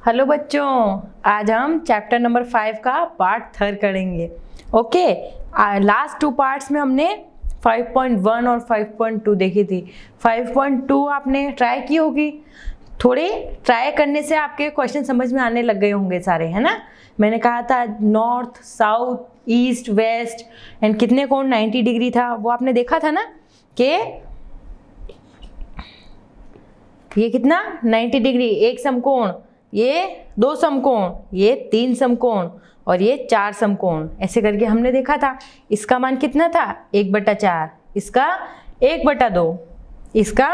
Hello बच्चों, आज हम चैप्टर नंबर 5 का पार्ट 3 करेंगे। ओके, लास्ट 2 पार्ट्स में हमने 5.1 और 5.2 देखी थी। 5.2 आपने ट्राई की होगी, थोड़े ट्राई करने से आपके क्वेश्चन समझ में आने लग गए होंगे सारे, है ना। मैंने कहा था north, south, east, west and कितने कोण 90 डिग्री था, वो आपने देखा था ना कि ये कितना 90 डिग्री, एक समकोण, ये 2 समकोण, ये 3 समकोण और ये 4 समकोण, ऐसे करके हमने देखा था। इसका मान कितना था 1/4, इसका 1/2, इसका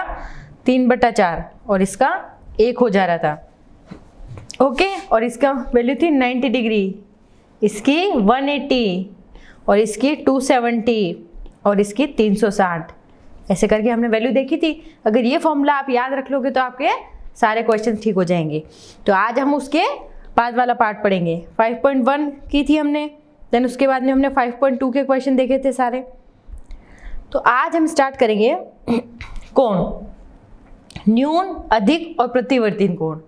3/4 और इसका 1 हो जा रहा था। ओके, और इसका वैल्यू थी 90 डिग्री, इसकी 180 और इसकी 270 और इसकी 360, ऐसे करके हमने वैल्यू देखी थी। अगर ये फॉर्मूला आप याद रख लोगे तो आपके सारे क्वेश्चन ठीक हो जाएंगे। तो आज हम उसके बाद वाला पार्ट पढ़ेंगे। 5.1 की थी हमने, देन उसके बाद में हमने 5.2 के क्वेश्चन देखे थे सारे। तो आज हम स्टार्ट करेंगे कोण, न्यून, अधिक और प्रतिवर्ती कोण।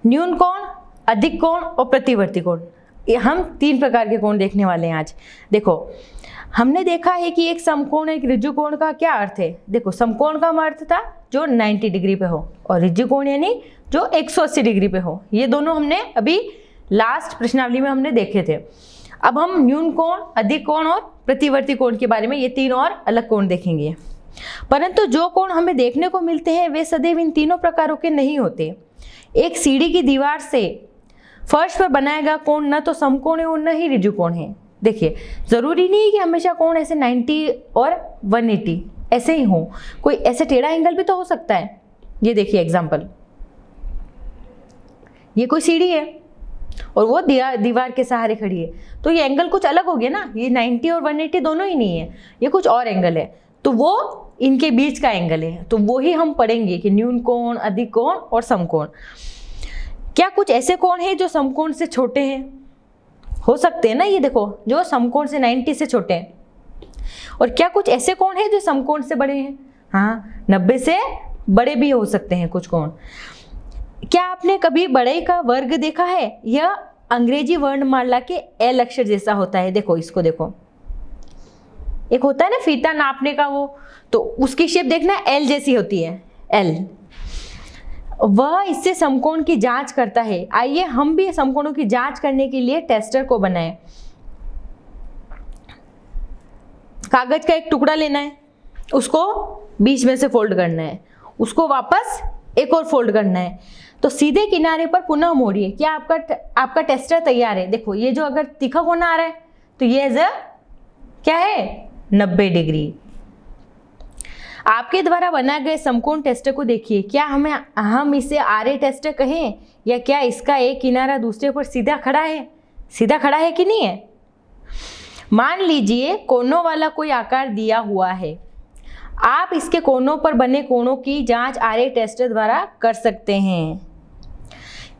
न्यून कोण, अधिक कोण और प्रतिवर्ती कोण, ये हम 3 प्रकार के कोण देखने वाले हैं आज। देखो, हमने देखा है कि एक समकोण एक ऋजु कोण का क्या अर्थ है। देखो, समकोण का अर्थ था जो 90 डिग्री पे हो और ऋजु कोण यानी जो 180 डिग्री पे हो। ये दोनों हमने अभी लास्ट प्रश्नावली में हमने देखे थे। अब हम न्यून कोण, अधिक कोण और प्रतिवर्ती कोण के बारे में ये 3 और अलग कोण देखेंगे। परंतु जो कोण हमें देखने को मिलते हैं वे सदैव इन तीनों प्रकारों के नहीं होते। एक सीढ़ी की दीवार से फर्श पर बनाया गया कोण न तो समकोण है और न ही ऋजु कोण है। देखिए, जरूरी नहीं है कि हमेशा कोण ऐसे 90 और 180 ऐसे ही हो, कोई ऐसे टेढ़ा एंगल भी तो हो सकता है। ये देखिए एग्जांपल, ये कोई सीढ़ी है और वो दीवार के सहारे खड़ी है, तो ये एंगल कुछ अलग हो गया ना। ये 90 और 180 दोनों ही नहीं है, ये कुछ और एंगल है, तो वो इनके बीच का एंगल है। तो वो ही हम पढ़ेंगे कि न्यून कोण, अधिक कोण और समकोण। क्या कुछ ऐसे कोण हैं जो समकोण से छोटे हैं? हो सकते हैं ना, ये देखो जो समकोण से 90 से छोटे हैं। और क्या कुछ ऐसे कोण हैं जो समकोण से बड़े हैं? हाँ, 90 से बड़े भी हो सकते हैं कुछ कोण। क्या आपने कभी बड़े का वर्ग देखा है? यह अंग्रेजी वर्णमाला के एल अक्षर जैसा होता है। देखो इसको, देखो एक होता है ना फीता नापने का, वो तो उसकी शेप देखना एल जैसी होती है, एल। वह इससे समकोण की जांच करता है। आइए हम भी समकोणों की जांच करने के लिए टेस्टर को बनाएं। कागज का एक टुकड़ा लेना है, उसको बीच में से फोल्ड करना है, उसको वापस एक और फोल्ड करना है, तो सीधे किनारे पर पुनः मोड़िए। क्या आपका टेस्टर तैयार है? देखो, ये जो अगर तीखा कोण आ रहा है तो ये एज अ क्या है 90 डिग्री। आपके द्वारा बनाए गए समकोण टेस्टर को देखिए। क्या हम इसे आरे टेस्टर कहें या क्या इसका एक किनारा दूसरे पर सीधा खड़ा है कि नहीं है? मान लीजिए कोनों वाला कोई आकार दिया हुआ है। आप इसके कोनों पर बने कोणों की जांच आरे टेस्टर द्वारा कर सकते हैं।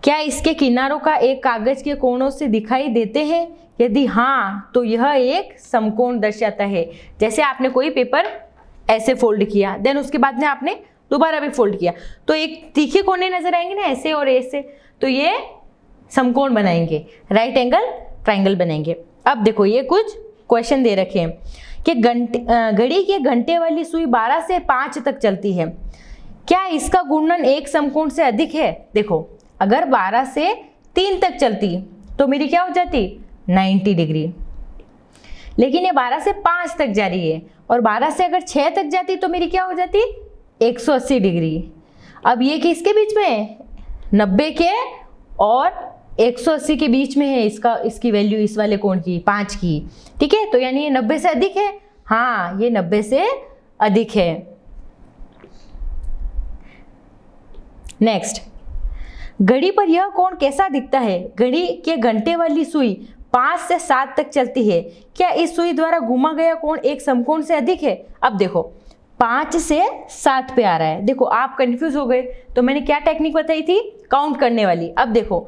क्या इसके किनारों का एक कागज के कोणों से दिखाई देते हैं? यदि हाँ, तो यह एक समकोण दर्शाता है। जैसे आपने कोई पेपर ऐसे फोल्ड किया, देन उसके बाद में आपने दोबारा भी फोल्ड किया, तो एक तीखे कोने नजर आएंगे ना, ऐसे और ऐसे, तो ये समकोण बनाएंगे, राइट एंगल ट्राइंगल बनाएंगे। अब देखो, ये कुछ क्वेश्चन दे रखे हैं कि घड़ी के घंटे वाली सुई 12 से 5 तक चलती है। क्या इसका घूर्णन एक समकोण से अधिक है? देखो, अगर 12 से 3 तक चलती तो मेरी क्या हो जाती 90 डिग्री, लेकिन ये 12 से 5 तक जा रही है और 12 से अगर 6 तक जाती तो मेरी क्या हो जाती 180 डिग्री। अब ये किसके बीच में है? 90 के और 180 के बीच में है इसकी वैल्यू, इस वाले कोण की 5 की, ठीक है। तो यानी ये 90 से अधिक है। हाँ, ये 90 से अधिक है। नेक्स्ट, घड़ी पर यह कोण कैसा दिखता है? घड़ी के घंटे वाली सुई 5 से 7 तक चलती है। क्या इस सुई द्वारा घुमा गया कोण एक समकोण से अधिक है? अब देखो, 5 से 7 पे आ रहा है। देखो, आप कंफ्यूज हो गए, तो मैंने क्या टेक्निक बताई थी काउंट करने वाली। अब देखो,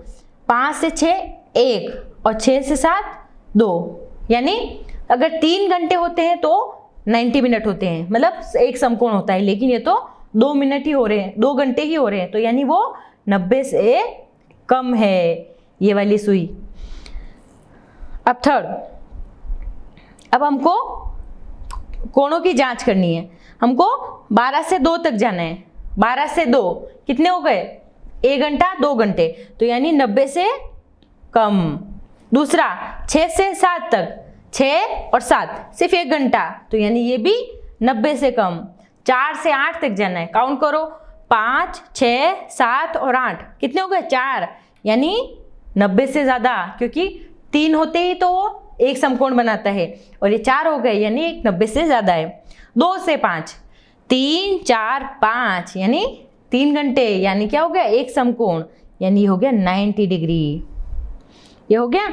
5 से 6 1 और 6 से 7 2, यानी अगर 3 घंटे होते हैं तो 90 मिनट होते हैं, मतलब एक समकोण होता है। लेकिन ये तो 2 मिनट ही हो रहे हैं, 2 घंटे ही हो रहे हैं, तो यानी वो 90 से कम है ये वाली सुई। अब थर्ड, अब हमको कोणों की जांच करनी है। हमको 12 से 2 तक जाना है। 12 से 2 कितने हो गए? 1 घंटा 2 घंटे, तो यानी 90 से कम। दूसरा 6 से 7 तक, 6 और 7 सिर्फ 1 घंटा, तो यानी ये भी 90 से कम। 4 से 8 तक जाना है, काउंट करो, 5, 6, 7 और 8 कितने हो गए? 4, यानी 90 से ज़्यादा, क्योंकि 3 होते ही तो वो एक समकोण बनाता है और ये 4 हो गए, यानी एक 90 से ज़्यादा है। 2 से 5, 3, 4, 5 यानी 3 घंटे, यानी क्या हो गया? एक समकोण, यानी हो गया 90 डिग्री। ये हो गया।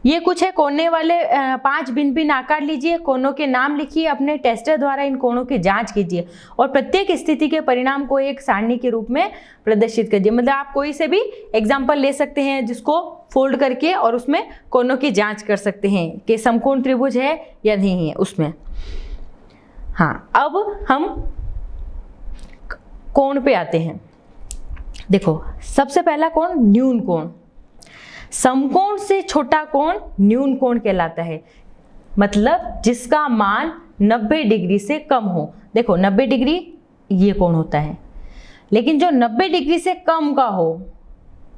ये कुछ है कोने वाले 5 भिन्न भिन्न आकार लीजिए, कोनों के नाम लिखिए, अपने टेस्टर द्वारा इन कोनों की जांच कीजिए और प्रत्येक स्थिति के परिणाम को एक सारणी के रूप में प्रदर्शित कीजिए। मतलब आप कोई से भी एग्जाम्पल ले सकते हैं जिसको फोल्ड करके और उसमें कोनों की जांच कर सकते हैं कि समकोण त्रिभुज है या नहीं है उसमें। हाँ, अब हम कोण पे आते हैं। देखो, सबसे पहला कोण न्यून कोण। समकोण से छोटा कोण न्यून कोण कहलाता है, मतलब जिसका मान 90 डिग्री से कम हो। देखो 90 डिग्री ये कोण होता है, लेकिन जो 90 डिग्री से कम का हो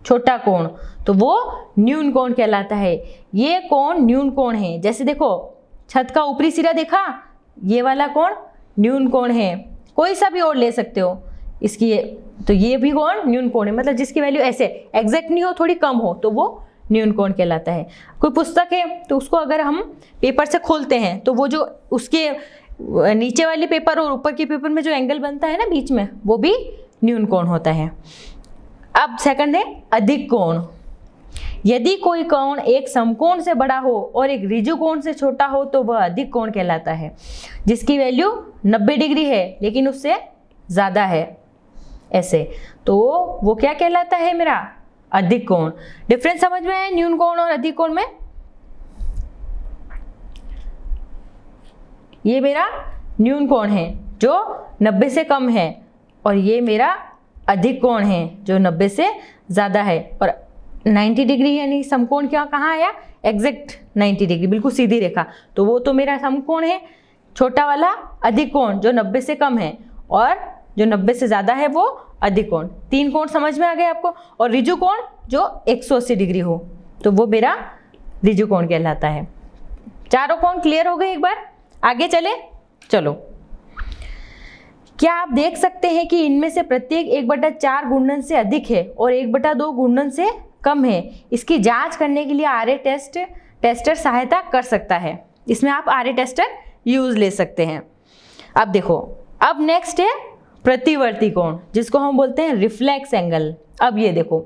छोटा कोण, तो वो न्यून कोण कहलाता है। ये कोण न्यून कोण है। जैसे देखो, छत का ऊपरी सिरा देखा, ये वाला कोण न्यून कोण है। कोई सा भी और ले सकते हो इसकी, तो ये भी कोण न्यून कोण है, मतलब जिसकी वैल्यू ऐसे एग्जैक्ट नहीं हो, थोड़ी कम हो, तो वो न्यून कोण कहलाता है। कोई पुस्तक है तो उसको अगर हम पेपर से खोलते हैं तो वो जो उसके नीचे वाले पेपर और ऊपर के पेपर में जो एंगल बनता है ना बीच में, वो भी न्यून कोण होता है। अब सेकंड है अधिक कोण। यदि कोई कोण एक समकोण से बड़ा हो और एक ऋजु कोण से छोटा हो तो वह अधिक कोण कहलाता है, जिसकी वैल्यू 90 डिग्री है लेकिन उससे ज़्यादा है ऐसे, तो वो क्या कहलाता है? मेरा अधिक कोण। डिफरेंस समझ में है न्यून कोण और अधिक कोण में? ये मेरा न्यून कोण है जो 90 से कम है और ये मेरा अधिक कोण है जो 90 से ज़्यादा है। और 90 डिग्री यानी समकोण क्या कहाँ आया? एग्जैक्ट 90 डिग्री, बिल्कुल सीधी रेखा, तो वो तो मेरा समकोण है। छोटा वाला अधिक कोण जो 90 से कम है और जो 90 से ज़्यादा है वो अधिक कोण। 3 कोण समझ में आ गए आपको। और ऋजु कोण जो 180 डिग्री हो तो वो मेरा ऋजु कोण कहलाता है। चारों कोण क्लियर हो गए? एक बार आगे चले, चलो। क्या आप देख सकते हैं कि इनमें से प्रत्येक 1/4 घूर्णन से अधिक है और 1/2 घूर्णन से कम है? इसकी जांच करने के लिए आरए टेस्टर सहायता कर सकता है। इसमें आप आरए टेस्टर यूज ले सकते हैं। अब देखो, अब नेक्स्ट है प्रतिवर्ती कोण, जिसको हम बोलते हैं रिफ्लेक्स एंगल। अब ये देखो,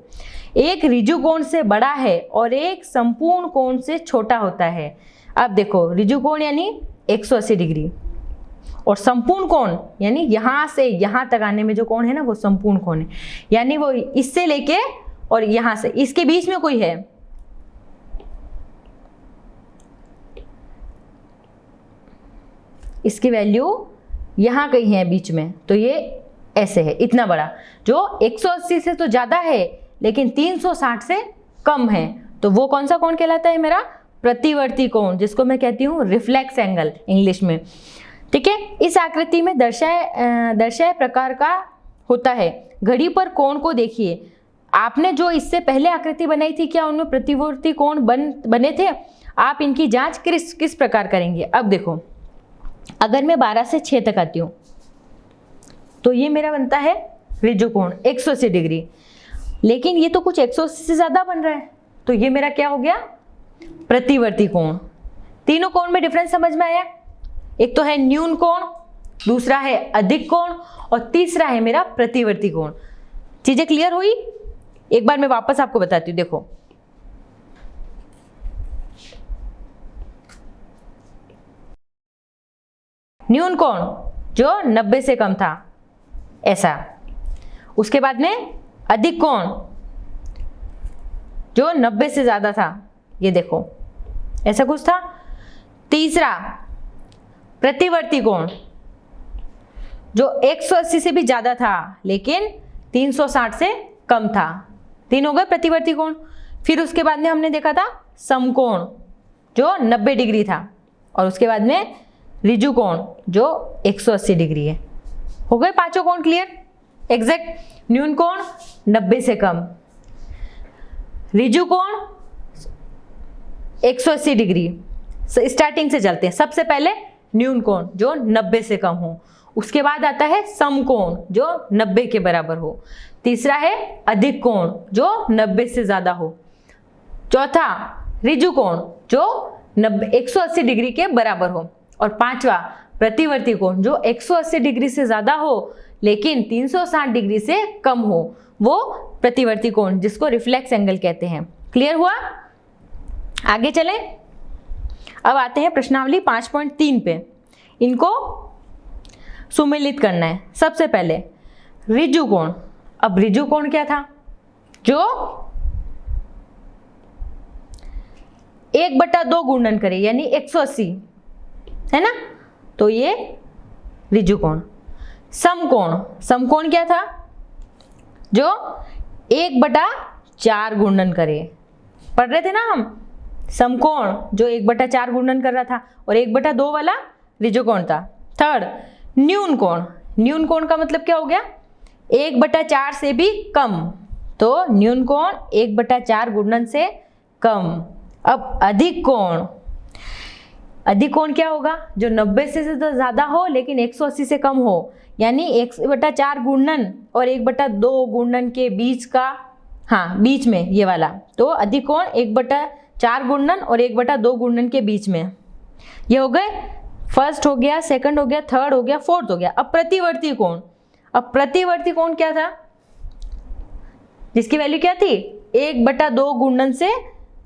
एक ऋजु कोण से बड़ा है और एक संपूर्ण कोण से छोटा होता है। अब देखो, ऋजु कोण यानी 180 डिग्री और संपूर्ण कोण यानी यहाँ से यहाँ तक आने में जो कोण है ना, वो संपूर्ण कोण है, यानी वो इससे लेके और यहाँ से इसके बीच में कोई है। इसकी वैल्यू यहाँ कहीं है बीच में, तो ये ऐसे है, इतना बड़ा, जो 180 से तो ज़्यादा है लेकिन 360 से कम है, तो वो कौन सा कोण कहलाता है? मेरा प्रतिवर्ती कोण, जिसको मैं कहती हूँ रिफ्लेक्स एंगल इंग्लिश में। ठीक है, इस आकृति में दर्शाए प्रकार का होता है। घड़ी पर कोण को देखिए। आपने जो इससे पहले आकृति बनाई थी, क्या उनमें प्रतिवर्ती कोण बने थे? आप इनकी जांच किस प्रकार करेंगे? अब देखो, अगर मैं 12 से 6 तक आती हूँ तो ये मेरा बनता है ऋजु कोण 180 डिग्री, लेकिन ये तो कुछ 180 से ज़्यादा बन रहा है, तो ये मेरा क्या हो गया? प्रतिवर्ती कोण। तीनों कोण में डिफरेंस समझ में आया? एक तो है न्यून कोण, दूसरा है अधिक कोण और तीसरा है मेरा प्रतिवर्ती कोण। चीजें क्लियर हुई? एक बार मैं वापस आपको बताती हूँ। देखो, न्यून कोण जो 90 से कम था ऐसा, उसके बाद में अधिक कोण जो 90 से ज्यादा था, ये देखो ऐसा कुछ था। तीसरा प्रतिवर्ती कोण जो 180 से भी ज्यादा था लेकिन 360 से कम था। 3 हो गए प्रतिवर्ती कोण। फिर उसके बाद में हमने देखा था समकोण जो 90 डिग्री था, और उसके बाद में ऋजु कोण जो 180 डिग्री है। हो गए पांचों कोण क्लियर। एग्जैक्ट न्यून कोण 90 से कम, ऋजु कोण 180 डिग्री। स्टार्टिंग से चलते हैं। सबसे पहले न्यून कोण जो 90 से कम हो, उसके बाद आता है समकोण जो 90 के बराबर हो, तीसरा है अधिक कोण जो 90 से ज्यादा हो, चौथा ऋजु कोण जो 180 डिग्री के बराबर हो, और पांचवा प्रतिवर्ती कोण जो 180 डिग्री से ज्यादा हो लेकिन 360 डिग्री से कम हो, वो प्रतिवर्ती कोण जिसको रिफ्लेक्स एंगल कहते हैं। क्लियर हुआ। आगे चलें। अब आते हैं प्रश्नावली 5.3 पे। इनको सुमेलित करना है। सबसे पहले ऋजु कोण। अब ऋजु कोण क्या था? जो 1/2 गुणन करे यानी 180 है ना, तो ये ऋजु कोण। समकोण। समकोण क्या था? जो 1/4 गुणन करे। पढ़ रहे थे ना हम, समकोण जो 1/4 गुणन कर रहा था, और 1/2 वाला ऋजु कोण था। थर्ड न्यून कोण। न्यून कोण का मतलब क्या हो गया? 1/4 से भी कम, तो न्यून कोण 1/4 गुणन से कम। अब अधिक कोण। अधिक कोण क्या होगा? जो 90 से तो ज्यादा हो लेकिन 180 से कम हो, यानी 1/4 गुणन और 1/2 गुणन के बीच का, हाँ बीच में ये वाला, तो अधिक कोण 1/4 गुणन और 1/2 गुणन के बीच में। ये हो गए फर्स्ट हो गया, सेकंड हो गया, थर्ड हो गया, फोर्थ हो गया। अब प्रतिवर्ती कोण। अब प्रतिवर्ती कोण क्या था? जिसकी वैल्यू क्या थी? 1/2 गुणन से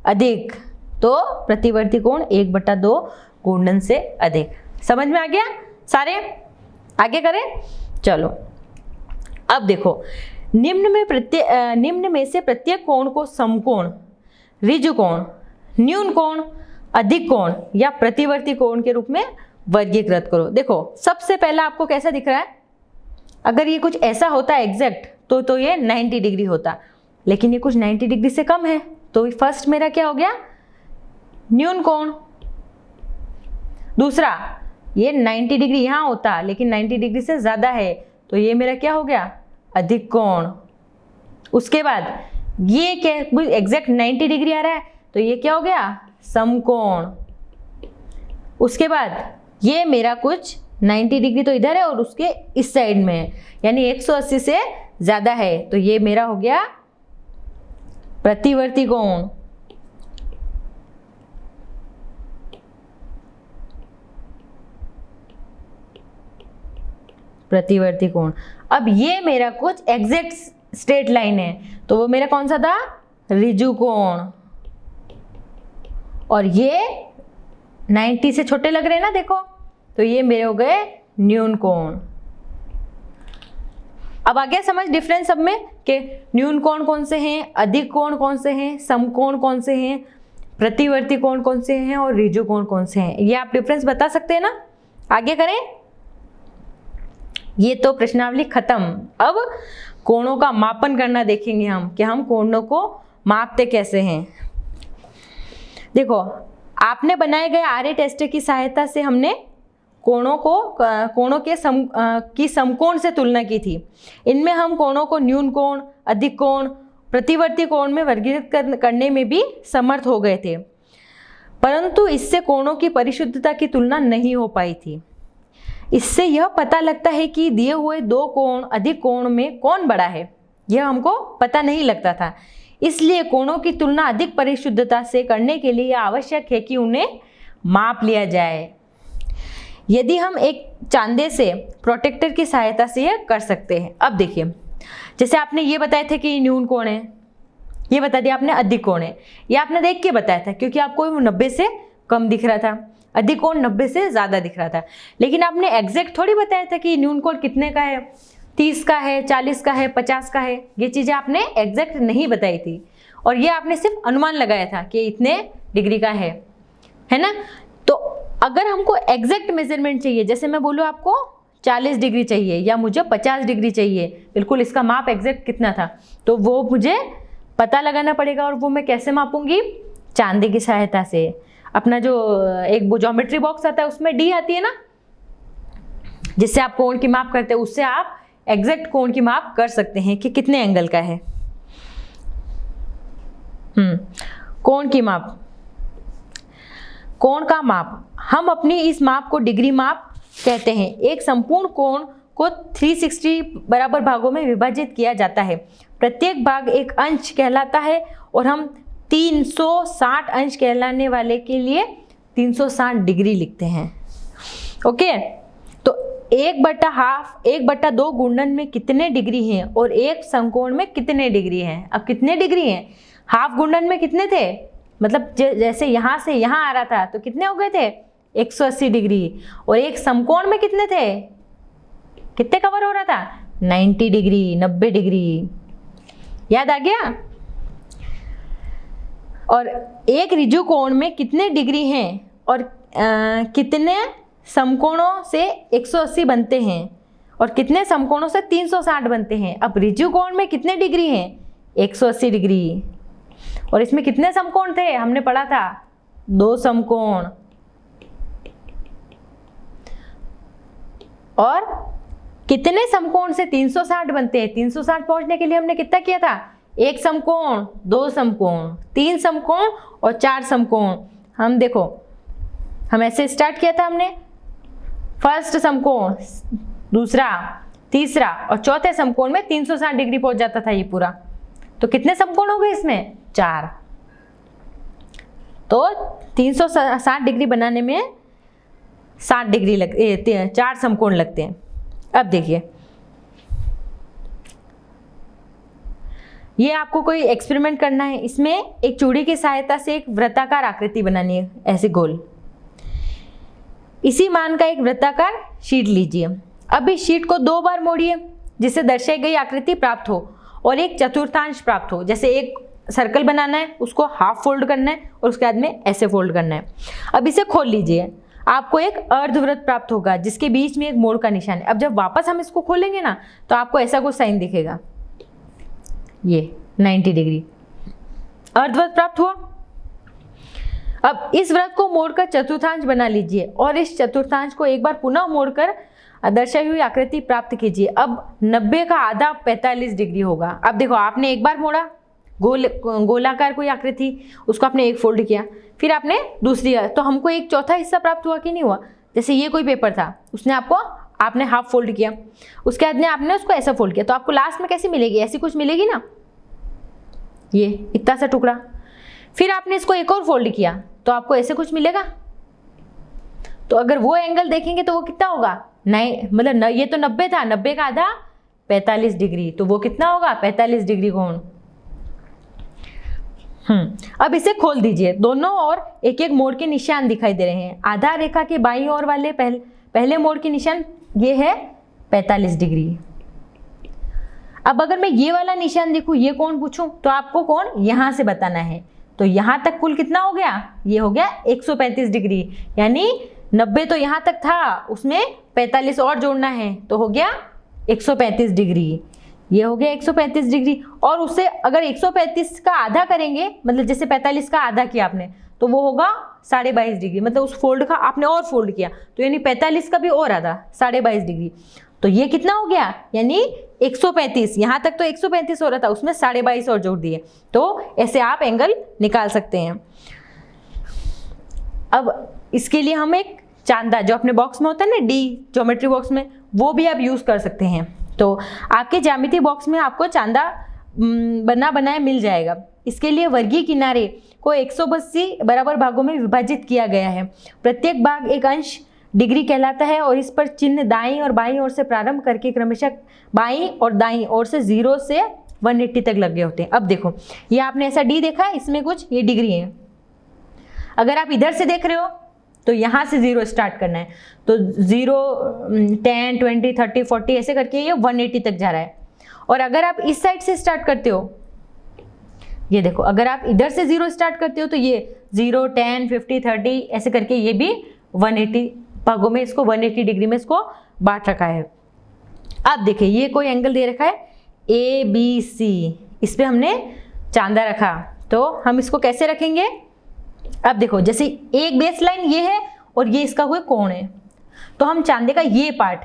अधिक, तो प्रतिवर्ती कोण 1/2 गुणन से अधिक। समझ में आ गया सारे? आगे करें चलो। अब देखो, निम्न में से प्रत्येक कोण को समकोण, ऋजु कोण, न्यून कोण, अधिक कोण या प्रतिवर्ती कोण के रूप में वर्गीकृत करो। देखो सबसे पहला आपको कैसा दिख रहा है? अगर ये कुछ ऐसा होता है एग्जैक्ट तो ये 90 डिग्री होता, लेकिन ये कुछ 90 डिग्री से कम है, तो फर्स्ट मेरा क्या हो गया? न्यून कोण। दूसरा ये 90 डिग्री यहाँ होता लेकिन 90 डिग्री से ज्यादा है, तो ये मेरा क्या हो गया? अधिक कोण। उसके बाद ये क्या एग्जैक्ट 90 डिग्री आ रहा है, तो ये क्या हो गया? समकोण। उसके बाद ये मेरा कुछ 90 डिग्री तो इधर है और उसके इस साइड में है, यानी 180 से ज्यादा है, तो ये मेरा हो गया प्रतिवर्ती कोण। प्रतिवर्ती कोण। अब ये मेरा कुछ एग्जैक्ट स्ट्रेट लाइन है, तो वो मेरा कौन सा था? ऋजु कोण। और ये 90 से छोटे लग रहे हैं ना, देखो, तो ये मेरे हो गए न्यून कोण। अब आ गया समझ डिफरेंस सब में कि न्यून कोण कौन से हैं, अधिक कोण कौन से हैं, समकोण कौन से हैं, प्रतिवर्ती कोण कौन से हैं और ऋजु कोण कौन से हैं। ये आप डिफरेंस बता सकते हैं ना। आगे करें। ये तो प्रश्नावली खत्म। अब कोणों का मापन करना देखेंगे हम कि हम कोणों को मापते कैसे हैं। देखो, आपने बनाए गए आर्य टेस्ट की सहायता से हमने कोणों की समकोण से तुलना की थी। इनमें हम कोणों को न्यून कोण, अधिक कोण, प्रतिवर्ती कोण में वर्गीकृत करने में भी समर्थ हो गए थे, परंतु इससे कोणों की परिशुद्धता की तुलना नहीं हो पाई थी। इससे यह पता लगता है कि दिए हुए 2 कोण, अधिक कोण में कौन बड़ा है, यह हमको पता नहीं लगता था। इसलिए कोणों की तुलना अधिक परिशुद्धता से करने के लिए आवश्यक है कि उन्हें माप लिया जाए। यदि हम एक चांदे से प्रोटेक्टर की सहायता से यह कर सकते हैं। अब देखिए, जैसे आपने ये बताया था कि न्यून कोण है, ये बता दिया आपने अधिक कोण है, ये आपने देख के बताया था क्योंकि आपको 90 से कम दिख रहा था, अधिक कोण 90 से ज़्यादा दिख रहा था। लेकिन आपने एग्जैक्ट थोड़ी बताया था कि न्यून कोण कितने का है, 30 का है, 40 का है, 50 का है। ये चीज़ें आपने एग्जैक्ट नहीं बताई थी, और ये आपने सिर्फ अनुमान लगाया था कि इतने डिग्री का है ना। तो अगर हमको एग्जैक्ट मेजरमेंट चाहिए, जैसे मैं बोलूँ आपको 40 डिग्री चाहिए या मुझे 50 डिग्री चाहिए, बिल्कुल इसका माप एग्जैक्ट कितना था, तो वो मुझे पता लगाना पड़ेगा। और वो मैं कैसे मापूंगी? चांदी की सहायता से। अपना जो एक ज्योमेट्री बॉक्स आता है उसमें डी आती है ना, जिससे आप कोण की माप करते हैं, उससे आप एग्जैक्ट कोण की माप कर सकते हैं कि कितने एंगल का है। कोण की माप, कोण का माप, हम अपनी इस माप को डिग्री माप कहते हैं। एक संपूर्ण कोण को 360 बराबर भागों में विभाजित किया जाता है। प्रत्येक भाग एक अंश कहलाता है और हम 360 अंश कहलाने वाले के लिए 360 डिग्री लिखते हैं। ओके, तो 1/2 गुणन में कितने डिग्री हैं और एक समकोण में कितने डिग्री हैं? अब कितने डिग्री हैं? हाफ गुणन में कितने थे? मतलब जैसे यहाँ से यहाँ आ रहा था तो कितने हो गए थे? 180 डिग्री। और एक समकोण में कितने थे? कितने कवर हो रहा था? 90 डिग्री, 90 डिग्री। याद आ गया? और एक ऋजु कोण में कितने डिग्री हैं और कितने समकोणों से 180 बनते हैं और कितने समकोणों से 360 बनते हैं? अब ऋजु कोण में कितने डिग्री हैं? 180 डिग्री। और इसमें कितने समकोण थे? हमने पढ़ा था 2 समकोण। और कितने समकोण से 360 बनते हैं? 360 पहुंचने के लिए हमने कितना किया था? 1 समकोण, 2 समकोण, 3 समकोण और 4 समकोण। हम देखो, हम ऐसे स्टार्ट किया था हमने, फर्स्ट समकोण, दूसरा, तीसरा और चौथे समकोण में 360 डिग्री पहुंच जाता था ये पूरा। तो कितने समकोण हो गए इसमें? 4। तो 360 डिग्री बनाने में 60 डिग्री 4 समकोण लगते हैं। अब देखिए, ये आपको कोई एक्सपेरिमेंट करना है। इसमें एक चूड़ी की सहायता से एक वृत्ताकार आकृति बनानी है, ऐसे गोल। इसी मान का एक वृत्ताकार शीट लीजिए। अब इस शीट को 2 बार मोड़िए जिससे दर्शाई गई आकृति प्राप्त हो और एक चतुर्थांश प्राप्त हो। जैसे एक सर्कल बनाना है, उसको हाफ फोल्ड करना है और उसके बाद में ऐसे फोल्ड करना है। अब इसे खोल लीजिए, आपको एक अर्धवृत्त प्राप्त होगा जिसके बीच में एक मोड़ का निशान है। अब जब वापस हम इसको खोलेंगे ना तो आपको ऐसा कुछ साइन दिखेगा, ये 90 डिग्री अर्धवृत्त प्राप्त हुआ। अब इस वृत्त को मोड़कर चतुर्थांश बना लीजिए और इस चतुर्थांश को एक बार पुनः मोड़कर दर्शाई हुई आकृति प्राप्त कीजिए। अब 90 का आधा 45 डिग्री होगा। अब देखो, आपने एक बार मोड़ा गोलाकार कोई आकृति, उसको आपने एक फोल्ड किया, फिर आपने दूसरी, तो हमको एक चौथा हिस्सा प्राप्त हुआ कि नहीं हुआ? जैसे ये कोई पेपर था, उसने आपने हाफ फोल्ड किया, उसके बाद में आपने उसको ऐसा फोल्ड किया, तो आपको लास्ट में कैसी मिलेगी? ऐसी कुछ मिलेगी ना, ये इतना सा टुकड़ा। फिर आपने इसको एक और फोल्ड किया तो आपको ऐसे कुछ मिलेगा। तो अगर वो एंगल देखेंगे तो वो कितना होगा? नहीं, मतलब ये तो 90 था, 90 का आधा 45 डिग्री, तो वो कितना होगा? 45 डिग्री कोण। अब इसे खोल दीजिए। दोनों ओर एक एक मोड़ के निशान दिखाई दे रहे हैं। आधार रेखा के बाईं ओर वाले पहले मोड़ के निशान ये है 45 डिग्री। अब अगर मैं ये वाला निशान देखूं, ये कोण पूछूं, तो आपको कोण यहां से बताना है। तो यहां तक कुल कितना हो गया? ये हो गया 135 डिग्री, यानी 90 तो यहां तक था, उसमें 45 और जोड़ना है, तो हो गया 135 डिग्री। ये हो गया 135 डिग्री। और उससे अगर 135 का आधा करेंगे, मतलब जैसे 45 का आधा किया आपने, तो वो होगा 22.5 डिग्री। मतलब उस फोल्ड का आपने और फोल्ड किया, तो यानी 45 का भी और आधा 22.5 डिग्री। तो ये कितना हो गया? यानी 135, यहाँ तक तो 135 हो रहा था, उसमें 22.5 और जोड़ दिए। तो ऐसे आप एंगल निकाल सकते हैं। अब इसके लिए हम एक चांदा, जो अपने बॉक्स में होता है ना, डी ज्योमेट्री बॉक्स में, वो भी आप यूज़ कर सकते हैं। तो आपके ज्यामिति बॉक्स में आपको चांदा बना बनाया मिल जाएगा। इसके लिए वर्गीय किनारे को 180 बराबर भागों में विभाजित किया गया है। प्रत्येक भाग एक अंश डिग्री कहलाता है और इस पर चिन्ह दाईं और बाईं ओर से प्रारंभ करके क्रमशः बाईं और दाईं ओर से 0 से 180 तक लगे होते हैं। अब देखो, ये आपने ऐसा डी देखा है, इसमें कुछ ये डिग्री है। अगर आप इधर से देख रहे हो तो यहाँ से 0 स्टार्ट करना है, तो 0, 10, 20, 30, 40 ऐसे करके ये 180 तक जा रहा है। और अगर आप इस साइड से स्टार्ट करते हो, ये देखो, अगर आप इधर से 0 स्टार्ट करते हो तो ये 0, 10, 50, 30 ऐसे करके ये भी 180 भागों में इसको 180 डिग्री में इसको बांट रखा है। अब देखिए ये कोई एंगल दे रखा है ABC, इस पे हमने चांदा रखा, तो हम इसको कैसे रखेंगे? अब देखो जैसे एक बेस लाइन ये है और ये इसका कोई कोण है, तो हम चांदे का ये पार्ट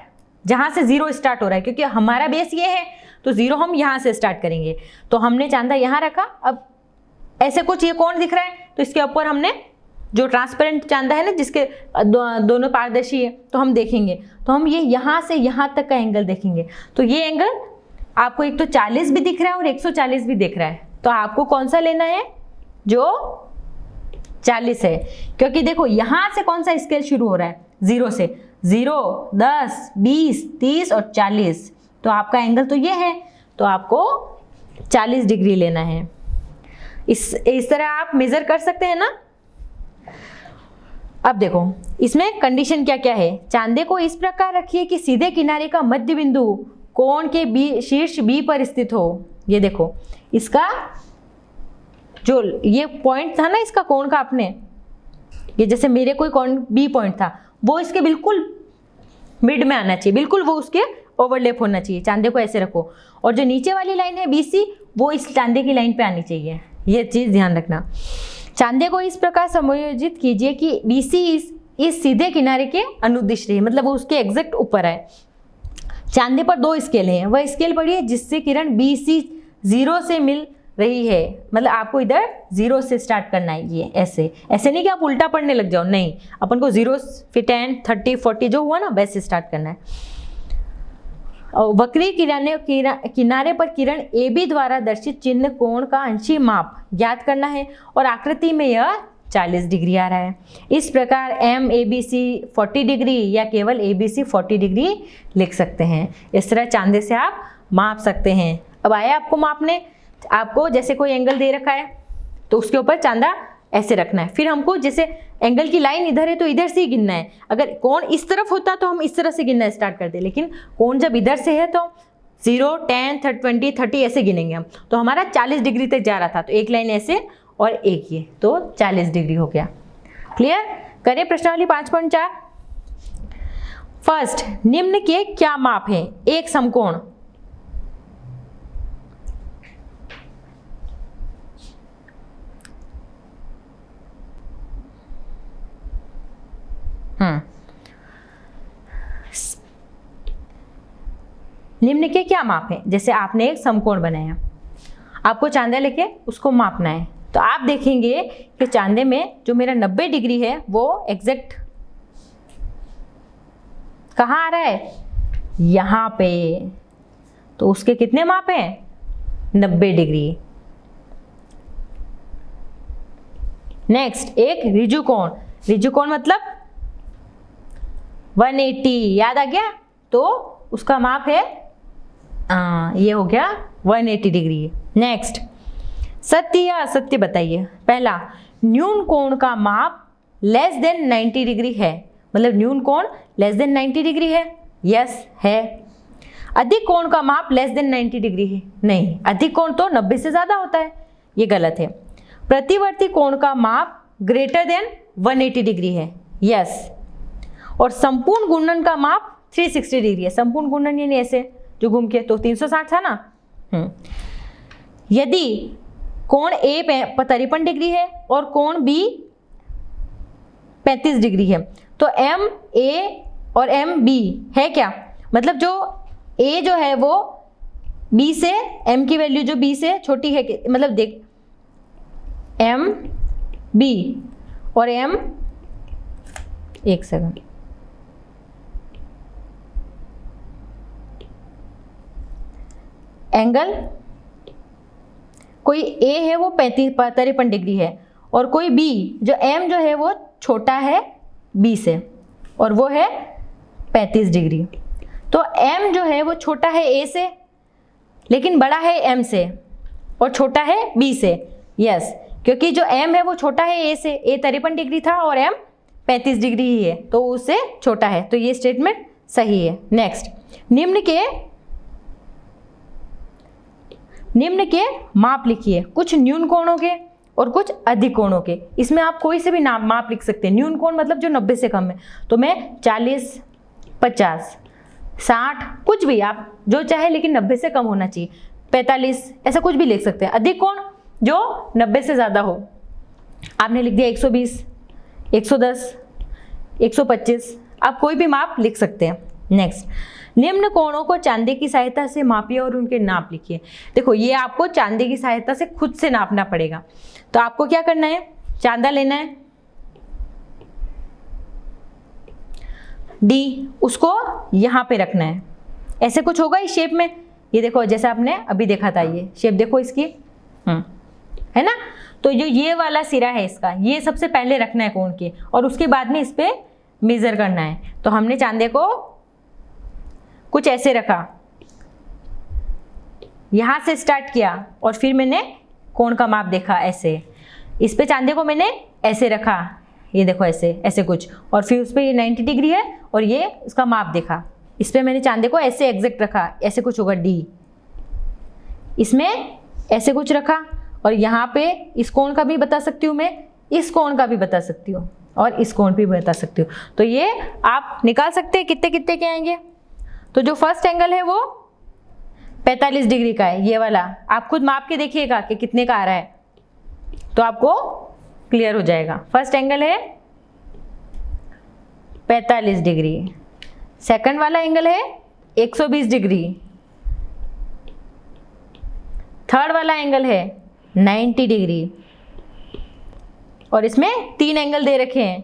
जहां से 0 स्टार्ट हो रहा है, क्योंकि हमारा बेस ये है तो 0 हम यहां से स्टार्ट करेंगे, तो हमने चांदा यहां रखा। अब ऐसे कुछ ये कोण दिख रहा है, तो इसके ऊपर हमने जो ट्रांसपेरेंट चांदा है ना, जिसके दोनों पारदर्शी है, तो हम देखेंगे, तो हम ये यहाँ से यहाँ तक का एंगल देखेंगे। तो ये एंगल आपको एक तो 40 भी दिख रहा है और 140 भी दिख रहा है, तो आपको कौन सा लेना है? जो 40 है, क्योंकि देखो यहाँ से कौन सा स्केल शुरू हो रहा है? 0 से। 0, 10, 20, 30 और 40, तो आपका एंगल तो ये है, तो आपको 40 डिग्री लेना है। इस तरह आप मेजर कर सकते हैं ना। अब देखो इसमें कंडीशन क्या क्या है। चांदे को इस प्रकार रखिए कि सीधे किनारे का मध्य बिंदु कोण के शीर्ष B पर स्थित हो। ये देखो इसका जो ये पॉइंट था ना, इसका कोण का, आपने ये जैसे मेरे कोई कोण B पॉइंट था, वो इसके बिल्कुल मिड में आना चाहिए, बिल्कुल वो उसके ओवरलैप होना चाहिए। चांदे को ऐसे रखो, और जो नीचे वाली लाइन है BC, वो इस चांदे की लाइन पे आनी चाहिए। ये चीज ध्यान रखना। चांदे को इस प्रकार समायोजित कीजिए कि BC इस सीधे किनारे के अनुदिश रहे, मतलब वो उसके एग्जैक्ट ऊपर आए। चांदे पर 2 स्केल हैं, वह स्केल पढ़िए जिससे किरण BC 0 से मिल रही है, मतलब आपको इधर 0 से स्टार्ट करना है। ये ऐसे नहीं कि आप उल्टा पढ़ने लग जाओ, नहीं, अपन को 0 फिर 10, 30, 40 जो हुआ ना, वैसे स्टार्ट करना है। और वक्री किनारे पर किरण AB द्वारा दर्शित चिन्ह कोण का अंशीय माप ज्ञात करना है, और आकृति में यह 40 डिग्री आ रहा है। इस प्रकार MABC 40 डिग्री या केवल ABC 40 डिग्री लिख सकते हैं। इस तरह चांदे से आप माप सकते हैं। अब आया आपको मापने, आपको जैसे कोई एंगल दे रखा है तो उसके ऊपर चांदा ऐसे रखना है। फिर हमको जैसे एंगल की लाइन इधर है तो इधर से ही गिनना है। अगर कोण इस तरफ होता तो हम इस तरह से गिनना स्टार्ट करते, लेकिन कोण जब इधर से है तो 0, 10, 20, 30 ऐसे गिनेंगे हम। तो हमारा 40 डिग्री तक जा रहा था, तो एक लाइन ऐसे और एक ये, तो 40 डिग्री हो गया। क्लियर? करें प्रश्नावली 5.4। फर्स्ट, निम्न के क्या माप है? एक समकोण। निम्न के क्या माप है? जैसे आपने एक समकोण बनाया, आपको चांदा लेके उसको मापना है, तो आप देखेंगे कि चांदे में जो मेरा 90 डिग्री है वो एग्जैक्ट कहाँ आ रहा है? यहाँ पे। तो उसके कितने माप हैं? 90 डिग्री। नेक्स्ट, एक ऋजु कोण। ऋजु कोण मतलब 180, याद आ गया? तो उसका माप है ये हो गया 180 डिग्री। नेक्स्ट, सत्य या असत्य बताइए। पहला, न्यून कोण का माप लेस देन 90 डिग्री है, मतलब न्यून कोण लेस देन 90 डिग्री है। यस है। अधिक कोण का माप लेस देन 90 डिग्री है। नहीं, अधिक कोण तो 90 से ज्यादा होता है, ये गलत है। प्रतिवर्ती कोण का माप ग्रेटर देन 180 डिग्री है। यस। और संपूर्ण घूर्णन का माप 360 डिग्री है। संपूर्ण घूर्णन यानी ऐसे जो घूम के, तो 360 था ना। यदि कोण A 53 डिग्री है और कोण B 35 डिग्री है, तो MA और MB है क्या? मतलब जो A जो है वो B से, M की वैल्यू जो B से छोटी है, मतलब देख MB और M, एक सेकंड, एंगल कोई A है वो 53 डिग्री है, और कोई B जो M जो है वो छोटा है B से और वो है 35 डिग्री। तो M जो है वो छोटा है A से लेकिन बड़ा है M से, और छोटा है B से। यस, क्योंकि जो M है वो छोटा है A से, A 53 डिग्री था और M 35 डिग्री ही है, तो उससे छोटा है, तो ये स्टेटमेंट सही है। नेक्स्ट, निम्न के माप लिखिए। कुछ न्यून कोणों के और कुछ अधिक कोणों के। इसमें आप कोई से भी माप लिख सकते हैं। न्यून कोण मतलब जो 90 से कम है, तो मैं 40, 50, 60 कुछ भी आप जो चाहे, लेकिन 90 से कम होना चाहिए। 45 ऐसा कुछ भी लिख सकते हैं। अधिक कोण जो 90 से ज़्यादा हो। आपने लिख दिया 120, 110, 125, आप कोई भी माप लिख सकते हैं। नेक्स्ट, निम्न कोणों को चांदी की सहायता से मापिए और उनके नाप लिखिए। देखो ये आपको चांदी की सहायता से खुद से नापना पड़ेगा। तो आपको क्या करना है, चांदा लेना है D, उसको यहाँ पे रखना है। ऐसे कुछ होगा इस शेप में, ये देखो जैसे आपने अभी देखा था, ये शेप देखो इसकी, है ना। तो जो ये वाला सिरा है इसका, ये सबसे पहले रखना है कोण के, और उसके बाद में इस पे मेजर करना है। तो हमने चांदे को कुछ ऐसे रखा, यहां से स्टार्ट किया और फिर मैंने कोण का माप देखा ऐसे। इस पे चांदे को मैंने ऐसे रखा, ये देखो ऐसे ऐसे कुछ, और फिर उस पे ये 90 डिग्री है और ये उसका माप देखा। इस पे मैंने चांदे को ऐसे एग्जैक्ट रखा, ऐसे कुछ होगा D। इसमें ऐसे कुछ रखा, और यहाँ पे इस कोण का भी बता सकती हूँ मैं, इस कोण का भी बता सकती हूँ, और इस कोण भी बता सकती हूँ। तो ये आप निकाल सकते हैं कितने कितने के आएंगे। तो जो फर्स्ट एंगल है वो 45 डिग्री का है, ये वाला। आप खुद माप के देखिएगा कि कितने का आ रहा है, तो आपको क्लियर हो जाएगा। फर्स्ट एंगल है 45 डिग्री, सेकंड वाला एंगल है 120 डिग्री, थर्ड वाला एंगल है 90 डिग्री, और इसमें 3 एंगल दे रखे हैं।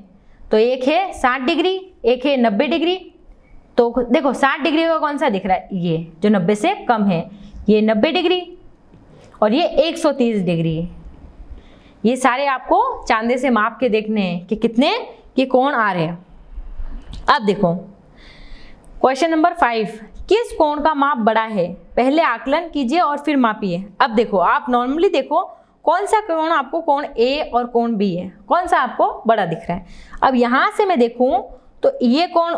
तो एक है 60 डिग्री, एक है 90 डिग्री। तो देखो 60 डिग्री का कौन सा दिख रहा है, ये जो 90 से कम है, ये 90 डिग्री, और ये 130 डिग्री। ये सारे आपको चांदे से माप के देखने हैं कि कितने ये कोण आ रहे हैं। अब देखो क्वेश्चन नंबर 5, किस कोण का माप बड़ा है, पहले आकलन कीजिए और फिर मापिए। अब देखो आप नॉर्मली देखो कौन सा कोण आपको, कोण A और कोण B है, कौन सा आपको बड़ा दिख रहा है। अब यहाँ से मैं देखूँ तो ये कोण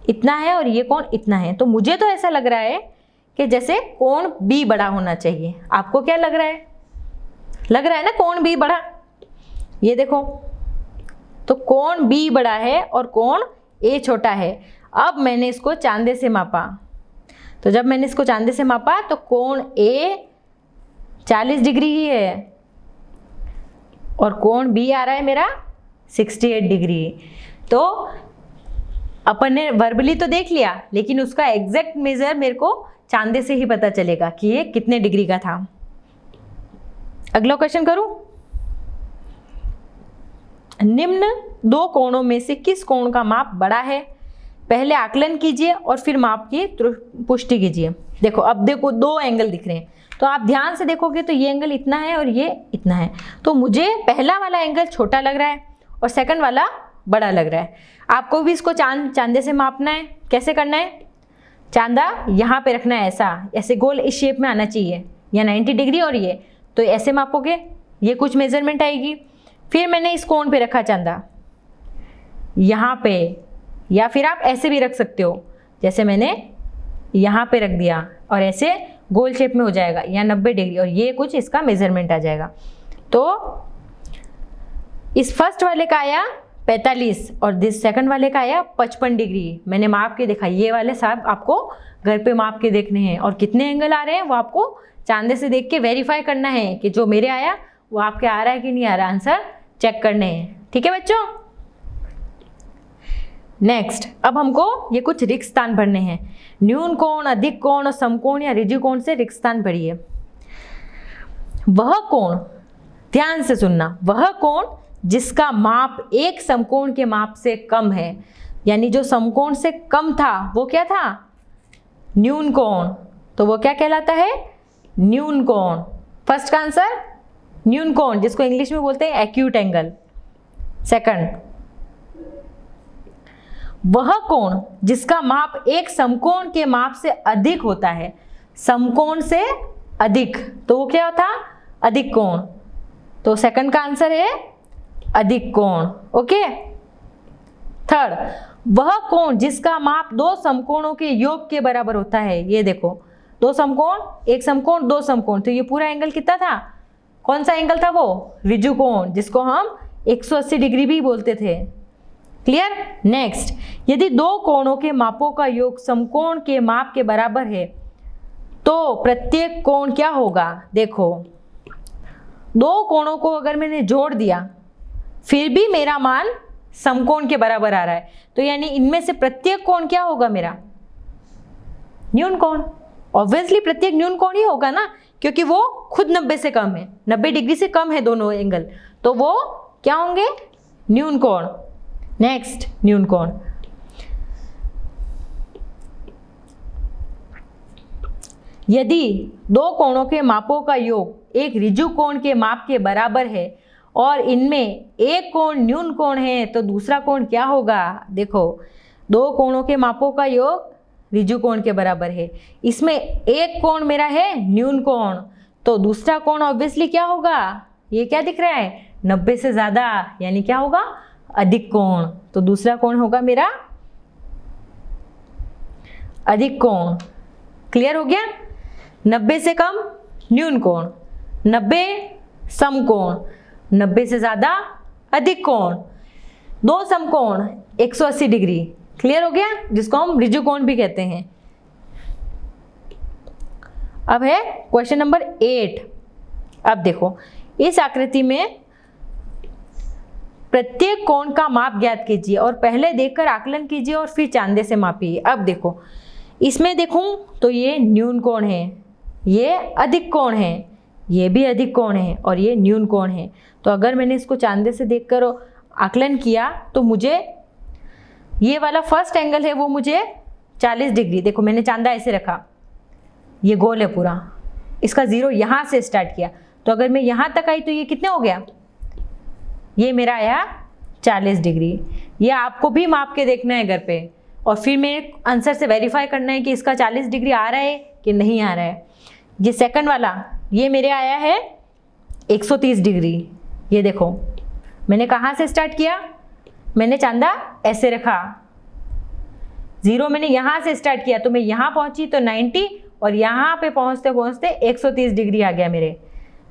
इतना है और ये कोण इतना है, तो मुझे तो ऐसा लग रहा है कि जैसे कोण B बड़ा होना चाहिए। आपको क्या लग रहा है? लग रहा है ना कोण B बड़ा। ये देखो, तो कोण B बड़ा है और कोण A छोटा है। अब मैंने इसको चांदे से मापा, तो जब मैंने इसको चांदे से मापा तो कोण A 40 डिग्री ही है, और कोण B आ रहा है मेरा 68 डिग्री। तो अपन ने वर्बली तो देख लिया, लेकिन उसका एग्जैक्ट मेजर मेरे को चांदे से ही पता चलेगा कि ये कितने डिग्री का था। अगला क्वेश्चन करूं, निम्न दो कोणों में से किस कोण का माप बड़ा है, पहले आकलन कीजिए और फिर माप की पुष्टि कीजिए। देखो अब देखो 2 एंगल दिख रहे हैं, तो आप ध्यान से देखोगे तो ये एंगल इतना है और ये इतना है। तो मुझे पहला वाला एंगल छोटा लग रहा है और सेकंड वाला बड़ा लग रहा है। आपको भी इसको चांदे से मापना है। कैसे करना है? चांदा यहाँ पे रखना है, ऐसा ऐसे गोल इस शेप में आना चाहिए, या 90 डिग्री, और ये तो ऐसे मापोगे, ये कुछ मेजरमेंट आएगी। फिर मैंने इस कोण पे रखा चांदा यहाँ पे, या फिर आप ऐसे भी रख सकते हो, जैसे मैंने यहाँ पे रख दिया और ऐसे गोल शेप में हो जाएगा, या 90 डिग्री, और ये कुछ इसका मेजरमेंट आ जाएगा। तो इस फर्स्ट वाले का आया 45 और दिस सेकंड वाले का आया 55 डिग्री। मैंने माप के देखा, ये वाले साहब आपको घर पे माप के देखने हैं, और कितने एंगल आ रहे हैं वो आपको चांदे से देख के वेरीफाई करना है कि जो मेरे आया वो आपके आ रहा है कि नहीं आ रहा, आंसर चेक करने हैं। ठीक है बच्चों। नेक्स्ट, अब हमको ये कुछ रिक्त स्थान भरने हैं। न्यून कोण, अधिक कोण और समकोण या ऋजु कोण से रिक्त स्थान भरिए। वह कोण, ध्यान से सुनना, वह कोण जिसका माप एक समकोण के माप से कम है, यानी जो समकोण से कम था वो क्या था? न्यून कोण। तो वो क्या कहलाता है? न्यून कोण। फर्स्ट का आंसर न्यून कोण, जिसको इंग्लिश में बोलते हैं एक्यूट एंगल। सेकंड, वह कोण जिसका माप एक समकोण के माप से अधिक होता है। समकोण से अधिक, तो वो क्या था? अधिक कोण। तो सेकंड का आंसर है अधिक कोण। ओके। थर्ड, वह कोण जिसका माप 2 समकोणों के योग के बराबर होता है। ये देखो 2 समकोण, एक समकोण, 2 समकोण, तो ये पूरा एंगल कितना था? कौन सा एंगल था वो? ऋजु कोण, जिसको हम 180 डिग्री भी बोलते थे। क्लियर? नेक्स्ट, यदि दो कोणों के मापों का योग समकोण के माप के बराबर है तो प्रत्येक कोण क्या होगा? देखो, दो कोणों को अगर मैंने जोड़ दिया फिर भी मेरा मान समकोण के बराबर आ रहा है, तो यानी इनमें से प्रत्येक कोण क्या होगा मेरा? न्यून कोण। ऑब्वियसली प्रत्येक न्यून कोण ही होगा ना, क्योंकि वो खुद 90 से कम है, 90 डिग्री से कम है दोनों एंगल, तो वो क्या होंगे? न्यून कोण। नेक्स्ट, न्यून कोण। यदि दो कोणों के मापों का योग एक ऋजु कोण के माप के बराबर है और इनमें एक कोण न्यून कोण है तो दूसरा कोण क्या होगा? देखो, दो कोणों के मापों का योग ऋजु कोण के बराबर है, इसमें एक कोण मेरा है न्यून कोण, तो दूसरा कोण ऑब्वियसली क्या होगा? ये क्या दिख रहा है? 90 से ज़्यादा, यानी क्या होगा? अधिक कोण। तो दूसरा कोण होगा मेरा अधिक कोण। क्लियर हो गया? 90 से कम न्यून कोण, 90 समकोण, 90 से ज़्यादा अधिक कोण, दो समकोण 180 डिग्री। क्लियर हो गया? जिसको हम ऋजु कोण भी कहते हैं। अब है क्वेश्चन नंबर 8। अब देखो, इस आकृति में प्रत्येक कोण का माप ज्ञात कीजिए और पहले देखकर आकलन कीजिए और फिर चांदे से मापिए। अब देखो, इसमें देखूं तो ये न्यून कोण है, ये अधिक कोण है, ये भी अधिक कोण है और ये न्यून कोण है। तो अगर मैंने इसको चांदे से देखकर आकलन किया तो मुझे ये वाला फर्स्ट एंगल है वो मुझे 40 डिग्री, देखो मैंने चांदा ऐसे रखा, ये गोल है पूरा, इसका जीरो यहाँ से स्टार्ट किया, तो अगर मैं यहाँ तक आई तो ये कितने हो गया? ये मेरा आया 40 डिग्री। ये आपको भी माप के देखना है घर पे और फिर मेरे आंसर से वेरीफाई करना है कि इसका 40 डिग्री आ रहा है कि नहीं आ रहा है। ये सेकंड वाला, ये मेरे आया है 130 डिग्री। ये देखो, मैंने कहाँ से स्टार्ट किया? मैंने चांदा ऐसे रखा, जीरो मैंने यहाँ से स्टार्ट किया तो मैं यहाँ पहुँची तो 90 और यहाँ पे पहुँचते पहुँचते 130 डिग्री आ गया मेरे।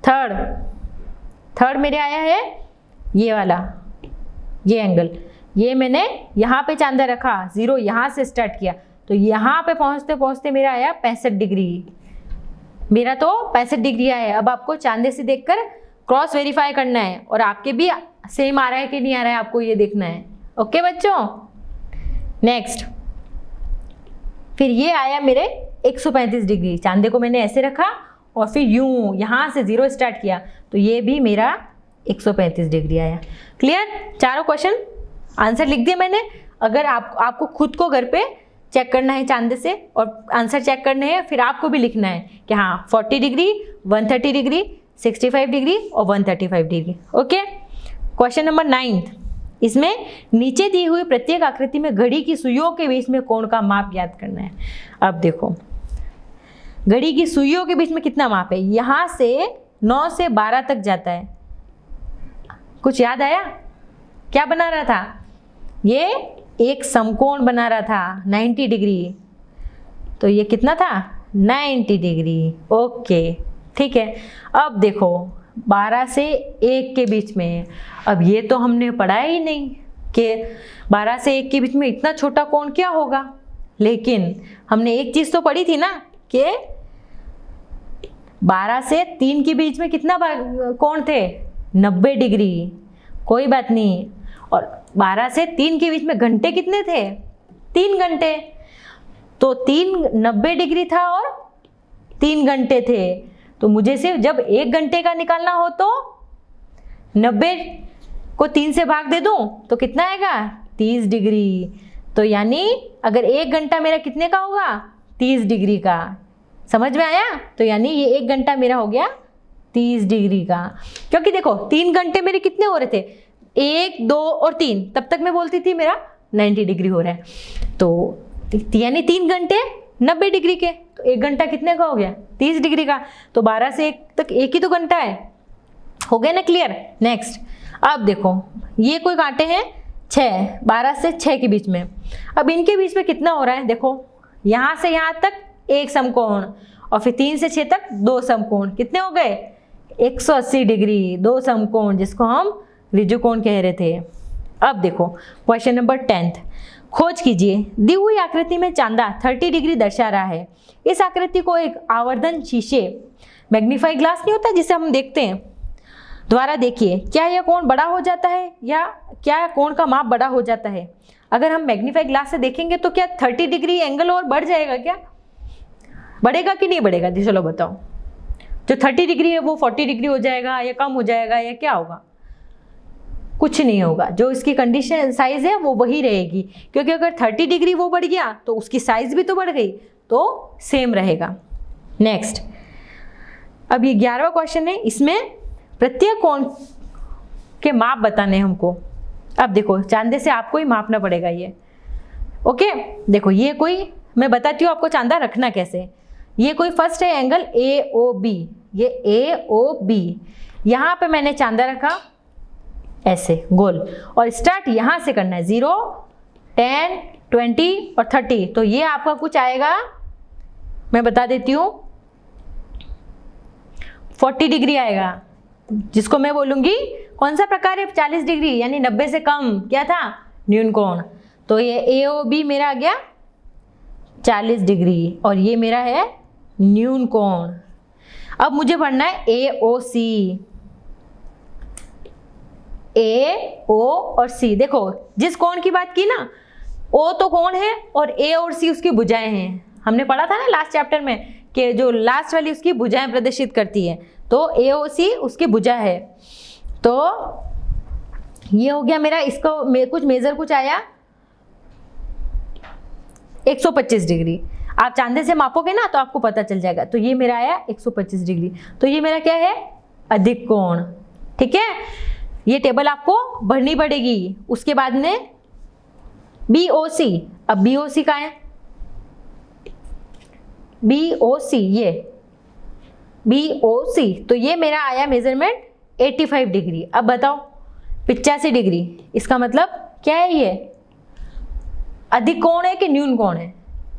थर्ड मेरे आया है ये वाला, ये एंगल, ये मैंने यहाँ पे चांदा रखा, जीरो यहाँ से स्टार्ट किया तो यहाँ पे पहुँचते पहुँचते मेरा आया 65 डिग्री। मेरा तो 65 डिग्री आया है। अब आपको चांदे से देखकर क्रॉस वेरीफाई करना है और आपके भी सेम आ रहा है कि नहीं आ रहा है, आपको ये देखना है। ओके बच्चों? नेक्स्ट, फिर ये आया मेरे 135 डिग्री, चांदे को मैंने ऐसे रखा और फिर यूं यहाँ से जीरो स्टार्ट किया तो ये भी मेरा 135 डिग्री आया। क्लियर? चारों क्वेश्चन आंसर लिख दिए मैंने। अगर आपको खुद को घर पे चेक करना है चांदे से और आंसर चेक करने हैं, फिर आपको भी लिखना है कि हाँ 40 डिग्री, 130 डिग्री, 65 डिग्री और 135 डिग्री। ओके? क्वेश्चन नंबर 9, इसमें नीचे दी हुई प्रत्येक आकृति में घड़ी की सुइयों के बीच में कोण का माप ज्ञात करना है। अब देखो, घड़ी की सुइयों के बीच में कितना माप है? यहाँ से 9 से 12 तक जाता है। कुछ याद आया? क्या बना रहा था? ये एक समकोण बना रहा था 90 डिग्री, तो ये कितना था? 90 डिग्री। ओके, ठीक है। अब देखो 12 से 1 के बीच में, अब ये तो हमने पढ़ा ही नहीं कि 12 से 1 के बीच में इतना छोटा कोण क्या होगा, लेकिन हमने एक चीज़ तो पढ़ी थी ना कि 12 से 3 के बीच में कितना कोण थे? 90 डिग्री। कोई बात नहीं। और 12 से 3 के बीच में घंटे कितने थे? 3 घंटे। तो 3 90 डिग्री था और 3 घंटे थे, तो मुझे सिर्फ जब 1 घंटे का निकालना हो तो 90 को 3 से भाग दे दूं तो कितना आएगा? 30 डिग्री। तो यानी अगर 1 घंटा मेरा कितने का होगा? 30 डिग्री का। समझ में आया? तो यानी ये 1 घंटा मेरा हो गया 30 डिग्री का। क्योंकि देखो 3 घंटे मेरे कितने हो रहे थे? 1, 2 और 3, तब तक मैं बोलती थी मेरा 90 डिग्री हो रहा है, तो यानी 3 घंटे 90 डिग्री के, तो 1 घंटा कितने का हो गया? 30 डिग्री का। तो 12 से 1 तक 1 ही तो घंटा है। हो गया ना क्लियर? नेक्स्ट, अब देखो ये कोई कांटे हैं 6, 12 से 6 के बीच में। अब इनके बीच में कितना हो रहा है? देखो यहाँ से यहाँ तक 1 समकोण और फिर 3 से 6 तक 2 समकोण। कितने हो गए? 180 डिग्री, दो समकोण जिसको हम ऋजु कोण कह रहे थे। अब देखो क्वेश्चन नंबर 10th, खोज कीजिए दी हुई आकृति में चांदा 30 डिग्री दर्शा रहा है। इस आकृति को एक आवर्धन शीशे, मैग्नीफाई ग्लास नहीं होता जिसे हम देखते हैं, द्वारा देखिए, क्या यह कोण बड़ा हो जाता है या क्या कोण का माप बड़ा हो जाता है? अगर हम मैग्नीफाई ग्लास से देखेंगे तो क्या 30 डिग्री एंगल और बढ़ जाएगा? क्या बढ़ेगा कि नहीं बढ़ेगा? चलो बताओ। जो 30 डिग्री है वो 40 डिग्री हो जाएगा या कम हो जाएगा या क्या होगा? कुछ नहीं होगा। जो इसकी कंडीशन साइज है वो वही रहेगी, क्योंकि अगर 30 डिग्री वो बढ़ गया तो उसकी साइज भी तो बढ़ गई, तो सेम रहेगा। नेक्स्ट, अब ये 11वां क्वेश्चन है, इसमें प्रत्येक कोण के माप बताने हैं हमको। अब देखो चांदे से आपको ही मापना पड़ेगा ये। ओके, देखो ये कोई, मैं बताती हूँ आपको चांदा रखना कैसे। ये कोई फर्स्ट है एंगल AOB, ये AOB, यहाँ पे मैंने चांदा रखा ऐसे गोल, और स्टार्ट यहाँ से करना है 0, 10, 20 और 30। तो ये आपका कुछ आएगा, मैं बता देती हूँ, 40 डिग्री आएगा, जिसको मैं बोलूँगी कौन सा प्रकार है? 40 डिग्री, यानी 90 से कम क्या था? न्यून कोण। तो ये AOB मेरा आ गया 40 डिग्री और ये मेरा है न्यून कोण। अब मुझे पढ़ना है AOC, A, O और C। देखो जिस कोण की बात की ना, O तो कोण है और A और C उसकी भुजाएं हैं। हमने पढ़ा था ना लास्ट चैप्टर में कि जो लास्ट वाली उसकी भुजाएं प्रदर्शित करती है, तो AOC उसकी भुजा है। तो ये हो गया मेरा, इसको कुछ मेजर कुछ आया 125 डिग्री। आप चांदे से मापोगे ना तो आपको पता चल जाएगा। तो ये मेरा आया 125 डिग्री। तो ये मेरा क्या है? अधिक कोण। ठीक है, ये टेबल आपको भरनी पड़ेगी। उसके बाद में BOC, अब BOC का है BOC, ये BOC, तो ये मेरा आया मेजरमेंट 85 डिग्री। अब बताओ 85 डिग्री, इसका मतलब क्या है? ये अधिक कोण है कि न्यून कोण है?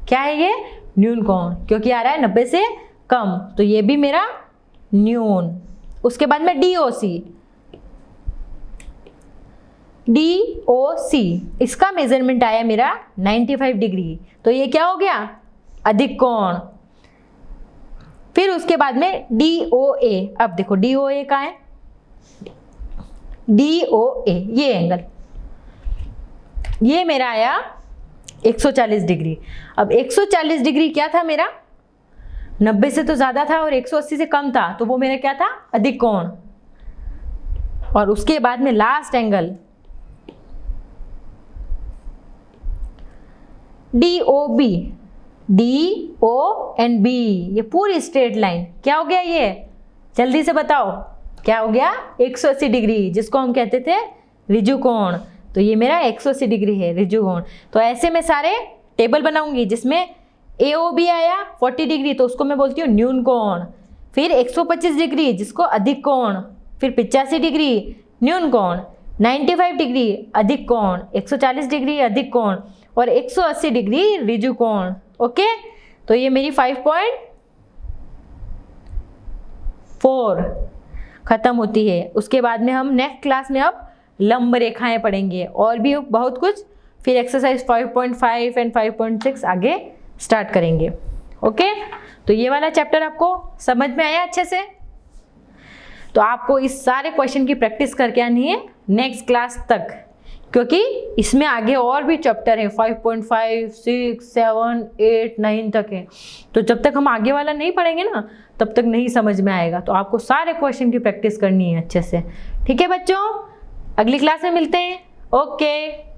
क्या है ये? न्यून कोण, क्योंकि आ रहा है 90 से कम, तो ये भी मेरा न्यून। उसके बाद में DOC, इसका मेजरमेंट आया मेरा 95 डिग्री। तो ये क्या हो गया? अधिक कोण। फिर उसके बाद में DOA, अब देखो DOA का है, DOA ये एंगल, ये मेरा आया 140 डिग्री। अब 140 डिग्री क्या था मेरा? 90 से तो ज्यादा था और 180 से कम था, तो वो मेरा क्या था? अधिक कोण। और उसके बाद में लास्ट एंगल DOB, DOB, ये पूरी स्ट्रेट लाइन क्या हो गया? ये जल्दी से बताओ क्या हो गया? 180 डिग्री, जिसको हम कहते थे ऋजु कोण। तो ये मेरा 180 डिग्री है ऋजु कोण। तो ऐसे मैं सारे टेबल बनाऊंगी जिसमें AOB आया 40 डिग्री, तो उसको मैं बोलती हूँ न्यून कोण। फिर 125 डिग्री जिसको अधिक कोण, फिर 85 डिग्री न्यून कोण, 95 डिग्री अधिक कोण, 140 डिग्री अधिक कोण और 180 डिग्री ऋजु कोण। ओके, तो ये मेरी 5.4 खत्म होती है। उसके बाद में हम नेक्स्ट क्लास में अब लंब रेखाएं पढ़ेंगे और भी बहुत कुछ। फिर एक्सरसाइज 5.5 एंड 5.6 आगे स्टार्ट करेंगे। ओके, तो ये वाला चैप्टर आपको समझ में आया अच्छे से? तो आपको इस सारे क्वेश्चन की प्रैक्टिस करके आनी है नेक्स्ट क्लास तक, क्योंकि इसमें आगे और भी चैप्टर है 5.5, 6, 7, 8, 9 तक है। तो जब तक हम आगे वाला नहीं पढ़ेंगे ना तब तक नहीं समझ में आएगा। तो आपको सारे क्वेश्चन की प्रैक्टिस करनी है अच्छे से। ठीक है बच्चों, अगली क्लास में मिलते हैं। ओके।